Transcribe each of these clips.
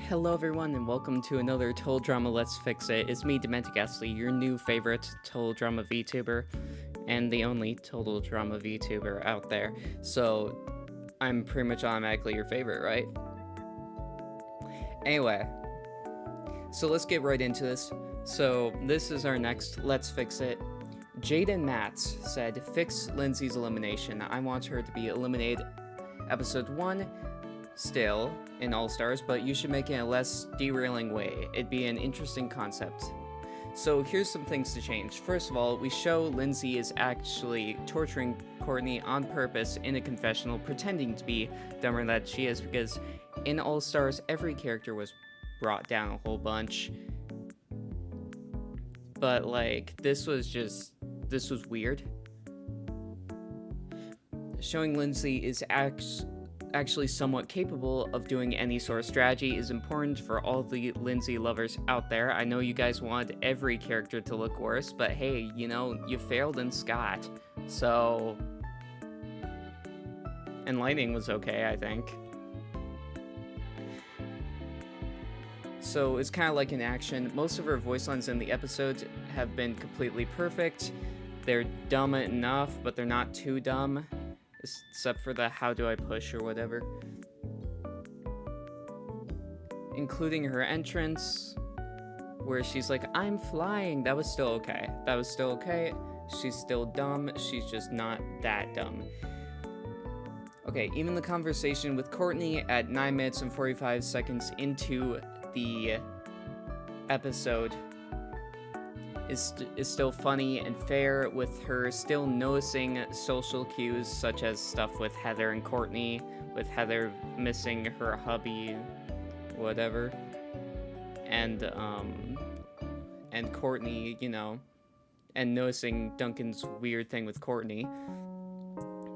Hello everyone and welcome to another Total Drama Let's Fix It. It's me, DementedGastly, your new favorite Total Drama VTuber, and the only Total Drama VTuber out there. So, I'm pretty much automatically your favorite, right? Anyway, so let's get right into this. So, this is our next Let's Fix It. Jaden Matz said, "Fix Lindsay's elimination. I want her to be eliminated episode 1 still in All-Stars, but you should make it in a less derailing way. It'd be an interesting concept." So here's some things to change. First of all, we show Lindsay is actually torturing Courtney on purpose in a confessional, pretending to be dumber than she is, because in All-Stars, every character was brought down a whole bunch. But, this was weird. Showing Lindsay is actually somewhat capable of doing any sort of strategy is important for all the Lindsay lovers out there. I know you guys want every character to look worse, but hey, you failed in Scott. So, and Lightning was okay, I think. So it's kind of like in action. Most of her voice lines in the episodes have been completely perfect. They're dumb enough, but they're not too dumb. Except for the "how do I push" or whatever. Including her entrance, where she's like, "I'm flying." That was still okay. She's still dumb. She's just not that dumb. Okay, even the conversation with Courtney at 9 minutes and 45 seconds into the episode is still funny and fair, with her still noticing social cues such as stuff with Heather and Courtney, with Heather missing her hubby, whatever, and Courtney, and noticing Duncan's weird thing with Courtney.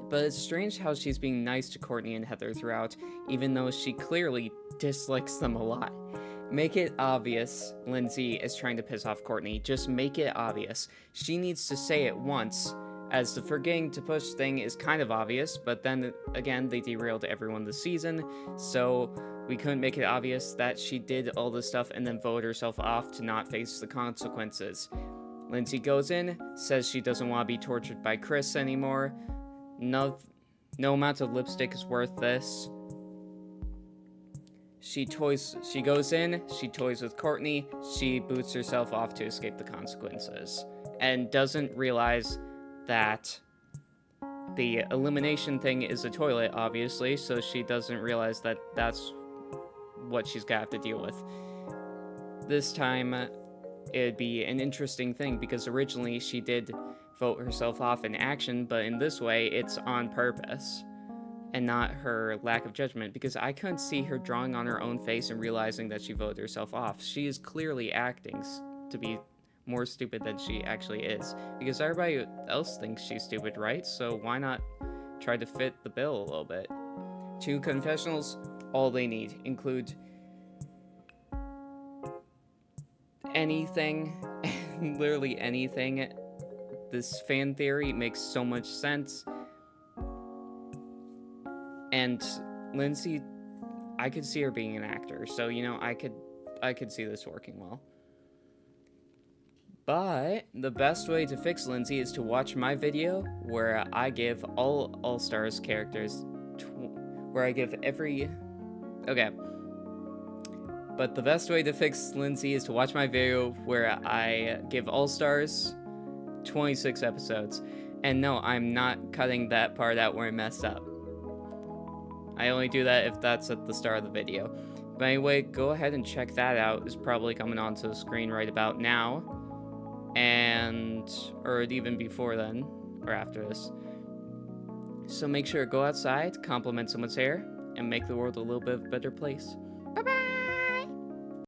But it's strange how she's being nice to Courtney and Heather throughout, even though she clearly dislikes them a lot. Make it obvious Lindsay is trying to piss off Courtney. Just make it obvious. She needs to say it once, as the forgetting to push thing is kind of obvious, but then again, they derailed everyone this season, so we couldn't make it obvious that she did all this stuff and then voted herself off to not face the consequences. Lindsay goes in, says she doesn't want to be tortured by Chris anymore. No amount of lipstick is worth this. She goes in, she toys with Courtney, she boots herself off to escape the consequences, and doesn't realize that the elimination thing is a toilet, obviously, so she doesn't realize that that's what she's gonna have to deal with. This time, it'd be an interesting thing, because originally she did vote herself off in action, but in this way, it's on purpose. And not her lack of judgment, because I couldn't see her drawing on her own face and realizing that she voted herself off. She is clearly acting to be more stupid than she actually is, because everybody else thinks she's stupid, right? So why not try to fit the bill a little bit? 2 confessionals, all they need, include anything, literally anything. This fan theory makes so much sense. And Lindsay, I could see her being an actor, so I could see this working well. But the best way to fix Lindsay is to watch my video where I give all All-Stars characters, But the best way to fix Lindsay is to watch my video where I give All-Stars 26 episodes. And no, I'm not cutting that part out where I messed up. I only do that if that's at the start of the video. But anyway, go ahead and check that out. It's probably coming onto the screen right about now. Or even before then, or after this. So make sure to go outside, compliment someone's hair, and make the world a little bit of a better place.